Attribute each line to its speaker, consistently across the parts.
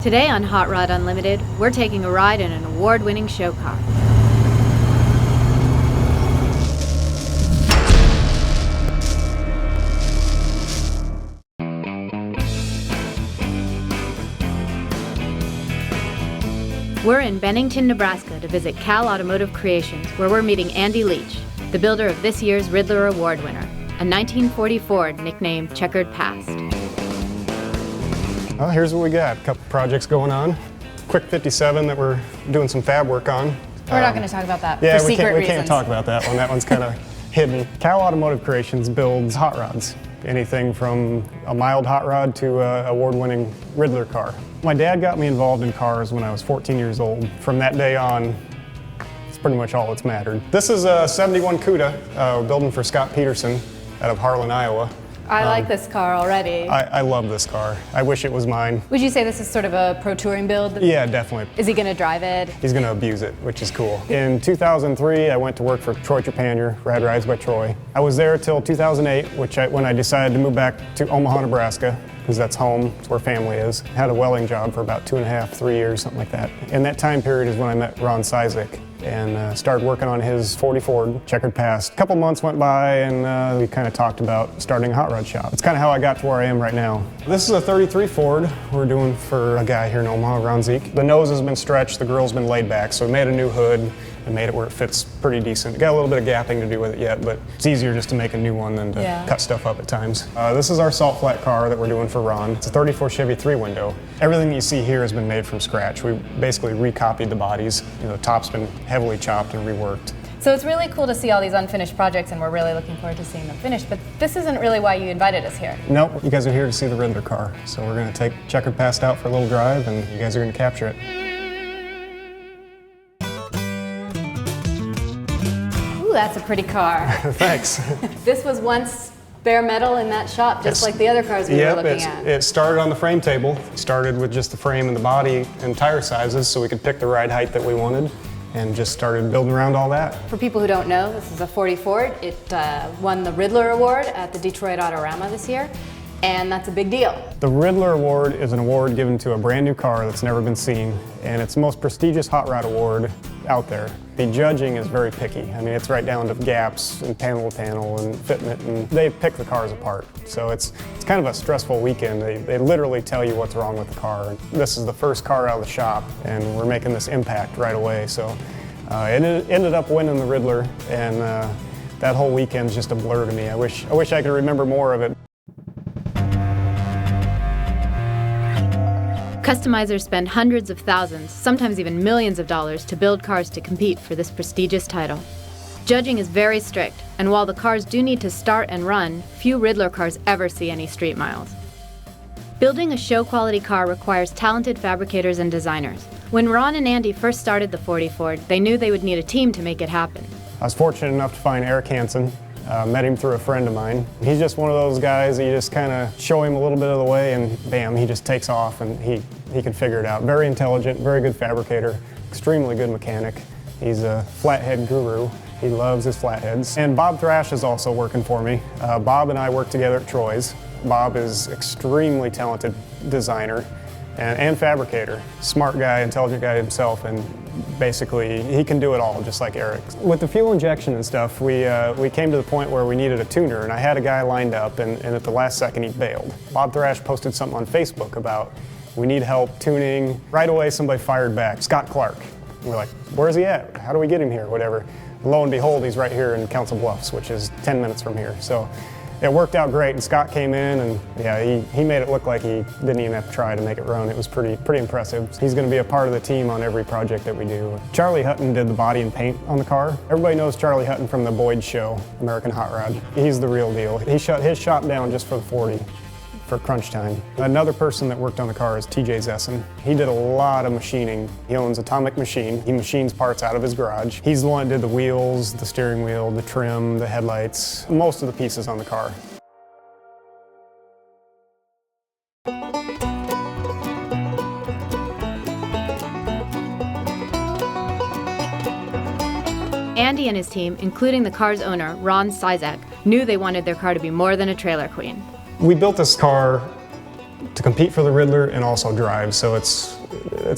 Speaker 1: Today on Hot Rod Unlimited, we're taking a ride in an award-winning show car. We're in Bennington, Nebraska to visit CAL Automotive Creations, where we're meeting Andy Leach, the builder of this year's Ridler Award winner, a 1940 Ford nicknamed Checkered Past.
Speaker 2: Well, here's what we got. A couple projects going on. Quick 57 that we're doing some fab work on.
Speaker 3: We're not going to talk about that
Speaker 2: yeah,
Speaker 3: for secret reasons.
Speaker 2: We can't talk about that one. That one's kind of hidden. CAL Automotive Creations builds hot rods. Anything from a mild hot rod to an award-winning Ridler car. My dad got me involved in cars when I was 14 years old. From that day on, it's pretty much all that's mattered. This is a 71 Cuda, we're building for Scott Peterson out of Harlan, Iowa.
Speaker 3: I like this car already.
Speaker 2: I love this car. I wish it was mine.
Speaker 3: Would you say this is sort of a pro touring build?
Speaker 2: Yeah, definitely.
Speaker 3: Is he going to drive it?
Speaker 2: He's going to abuse it, which is cool. In 2003, I went to work for Troy Trepanier, Rad Rides by Troy. I was there till 2008, when I decided to move back to Omaha, Nebraska, because that's home, it's where family is. Had a welding job for about 2.5, 3 years, something like that. In that time period is when I met Ron Cizek and started working on his 40 Ford Checkered Past. A couple months went by and we kind of talked about starting a hot rod shop. It's kind of how I got to where I am right now. This is a 33 Ford we're doing for a guy here in Omaha, Ron Cizek. The nose has been stretched, the grill's been laid back, so we made a new hood and made it where it fits pretty decent. Got a little bit of gapping to do with it yet, but it's easier just to make a new one than to cut stuff up at times. This is our salt flat car that we're doing for Ron. It's a 34 Chevy 3-window. Everything you see here has been made from scratch. We basically recopied the bodies. The top's been heavily chopped and reworked.
Speaker 3: So it's really cool to see all these unfinished projects, and we're really looking forward to seeing them finished, but this isn't really why you invited us here.
Speaker 2: Nope, you guys are here to see the Ridler car. So we're gonna take Checkered Past out for a little drive and you guys are gonna capture it.
Speaker 3: That's a pretty car.
Speaker 2: Thanks.
Speaker 3: This was once bare metal in that shop, just like the other cars we were looking at.
Speaker 2: It started on the frame table. It started with just the frame and the body and tire sizes so we could pick the ride height that we wanted and just started building around all that.
Speaker 3: For people who don't know, this is a 40 Ford. It won the Ridler Award at the Detroit Autorama this year, and that's a big deal.
Speaker 2: The Ridler Award is an award given to a brand new car that's never been seen, and it's the most prestigious hot rod award out there. The judging is very picky. I mean, it's right down to gaps and panel to panel and fitment, and they pick the cars apart. So it's kind of a stressful weekend. They literally tell you what's wrong with the car. This is the first car out of the shop, and we're making this impact right away. So it ended up winning the Ridler, and that whole weekend's just a blur to me. I wish I could remember more of it.
Speaker 1: Customizers spend hundreds of thousands, sometimes even millions of dollars to build cars to compete for this prestigious title. Judging is very strict, and while the cars do need to start and run, few Ridler cars ever see any street miles. Building a show-quality car requires talented fabricators and designers. When Ron and Andy first started the 40 Ford, they knew they would need a team to make it happen.
Speaker 2: I was fortunate enough to find Eric Hansen. Met him through a friend of mine. He's just one of those guys that you just kind of show him a little bit of the way and bam, he just takes off and he can figure it out. Very intelligent, very good fabricator, extremely good mechanic. He's a flathead guru. He loves his flatheads. And Bob Thrash is also working for me. Bob and I work together at Troy's. Bob is extremely talented designer and fabricator. Smart guy, intelligent guy himself, and basically he can do it all just like Eric. With the fuel injection and stuff, we came to the point where we needed a tuner, and I had a guy lined up, and at the last second he bailed. Bob Thrash posted something on Facebook about we need help tuning. Right away somebody fired back, Scott Clark. And we're like, where's he at? How do we get him here? Whatever. Lo and behold, he's right here in Council Bluffs, which is 10 minutes from here. So it worked out great, and Scott came in, and yeah, he made it look like he didn't even have to try to make it run. It was pretty impressive. He's going to be a part of the team on every project that we do. Charlie Hutton did the body and paint on the car. Everybody knows Charlie Hutton from the Boyd show, American Hot Rod. He's the real deal. He shut his shop down just for the 40. For crunch time. Another person that worked on the car is TJ Zesson. He did a lot of machining. He owns Atomic Machine. He machines parts out of his garage. He's the one that did the wheels, the steering wheel, the trim, the headlights, most of the pieces on the car.
Speaker 1: Andy and his team, including the car's owner, Ron Cizek, knew they wanted their car to be more than a trailer queen.
Speaker 2: We built this car to compete for the Ridler and also drive, so it's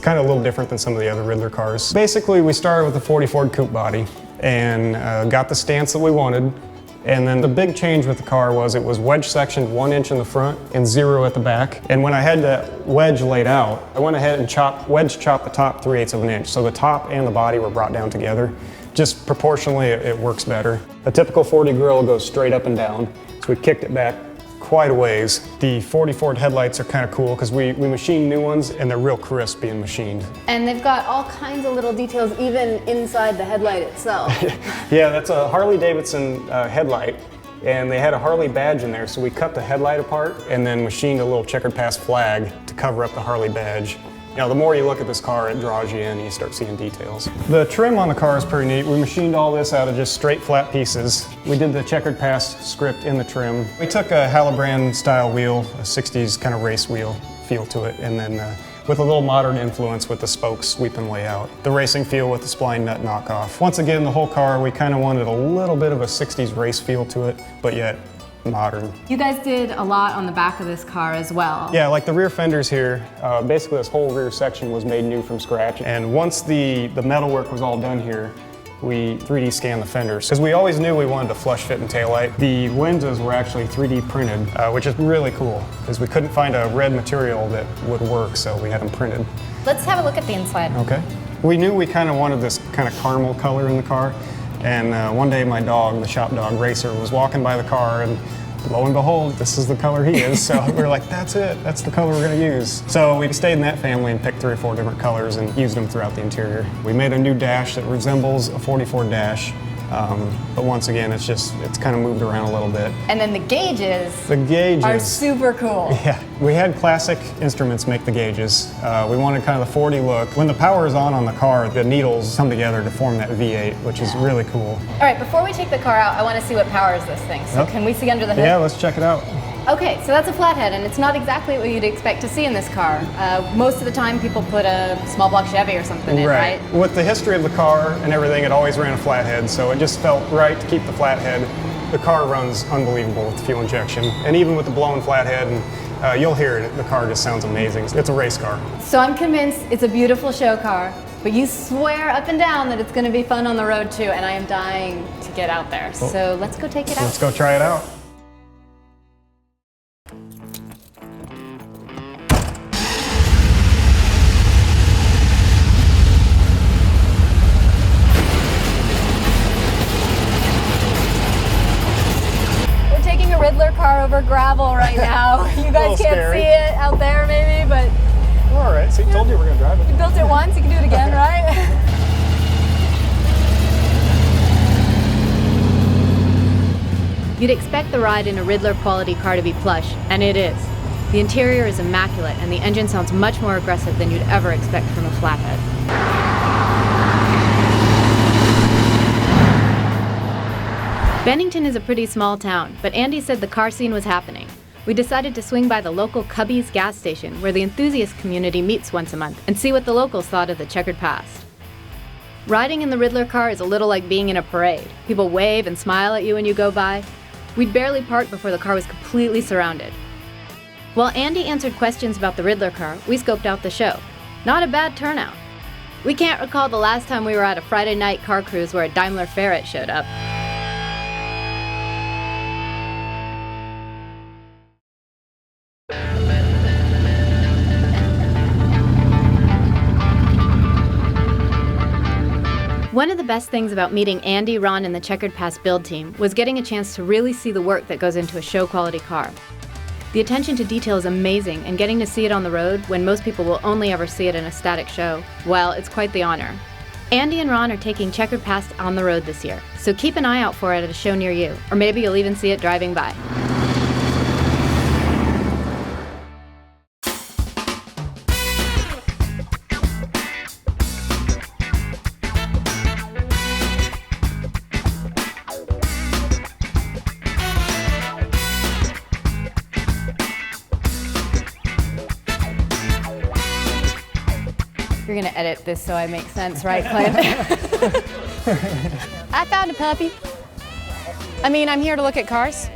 Speaker 2: kind of a little different than some of the other Ridler cars. Basically, we started with the 40 Ford coupe body and got the stance that we wanted. And then the big change with the car was it was wedge sectioned 1 inch in the front and 0 at the back. And when I had that wedge laid out, I went ahead and wedge chopped the top 3/8 of an inch. So the top and the body were brought down together. Just proportionally, it works better. A typical 40 grill goes straight up and down. So we kicked it back quite a ways. The 40 Ford headlights are kind of cool because we machine new ones and they're real crisp being machined.
Speaker 3: And they've got all kinds of little details even inside the headlight itself.
Speaker 2: Yeah, that's a Harley Davidson headlight, and they had a Harley badge in there, so we cut the headlight apart and then machined a little Checkered Past flag to cover up the Harley badge. You know, the more you look at this car, it draws you in and you start seeing details. The trim on the car is pretty neat. We machined all this out of just straight flat pieces. We did the Checkered Past script in the trim. We took a Halibran style wheel, a 60s kind of race wheel feel to it, and then with a little modern influence with the spokes sweeping way out. The racing feel with the spline nut knockoff. Once again, the whole car, we kind of wanted a little bit of a 60s race feel to it, but yet modern.
Speaker 3: You guys did a lot on the back of this car as well.
Speaker 2: Yeah, like the rear fenders here, basically this whole rear section was made new from scratch. And once the metalwork was all done here, we 3D scanned the fenders. Because we always knew we wanted a flush fit and taillight. The lenses were actually 3D printed, which is really cool, because we couldn't find a red material that would work, so we had them printed.
Speaker 3: Let's have a look at the inside.
Speaker 2: Okay. We knew we kind of wanted this kind of caramel color in the car. And one day my dog, the shop dog Racer, was walking by the car and lo and behold, this is the color he is. So we were like, that's it, that's the color we're gonna use. So we stayed in that family and picked 3 or 4 different colors and used them throughout the interior. We made a new dash that resembles a 44 dash. But once again, it's kind of moved around a little bit.
Speaker 3: And then the gauges are super cool.
Speaker 2: Yeah, we had classic instruments make the gauges. We wanted kind of the 40 look. When the power is on the car, the needles come together to form that V8, which is really cool.
Speaker 3: All right, before we take the car out, I want to see what powers this thing. So can we see under the hood?
Speaker 2: Yeah, let's check it out.
Speaker 3: Okay, so that's a flathead, and it's not exactly what you'd expect to see in this car. Most of the time, people put a small block Chevy or something in, right?
Speaker 2: With the history of the car and everything, it always ran a flathead, so it just felt right to keep the flathead. The car runs unbelievable with fuel injection, and even with the blown flathead, and you'll hear it, the car just sounds amazing. It's a race car.
Speaker 3: So I'm convinced it's a beautiful show car, but you swear up and down that it's going to be fun on the road too, and I am dying to get out there. Well, so let's go take it out.
Speaker 2: Let's go try it out.
Speaker 3: Ridler car over gravel right now. You guys can't see it out there maybe, but...
Speaker 2: We're all right. So you told you we're going to drive it.
Speaker 3: You built it once, you can do it again, right?
Speaker 1: You'd expect the ride in a Ridler quality car to be plush, and it is. The interior is immaculate, and the engine sounds much more aggressive than you'd ever expect from a flathead. Bennington is a pretty small town, but Andy said the car scene was happening. We decided to swing by the local Cubby's gas station, where the enthusiast community meets once a month, and see what the locals thought of the Checkered Past. Riding in the Ridler car is a little like being in a parade. People wave and smile at you when you go by. We'd barely parked before the car was completely surrounded. While Andy answered questions about the Ridler car, we scoped out the show. Not a bad turnout. We can't recall the last time we were at a Friday night car cruise where a Daimler Ferret showed up. One of the best things about meeting Andy, Ron, and the Checkered Past build team was getting a chance to really see the work that goes into a show-quality car. The attention to detail is amazing, and getting to see it on the road when most people will only ever see it in a static show, well, it's quite the honor. Andy and Ron are taking Checkered Past on the road this year, so keep an eye out for it at a show near you, or maybe you'll even see it driving by. You're gonna edit this so I make sense, right, Clint? I found a puppy. I mean, I'm here to look at cars.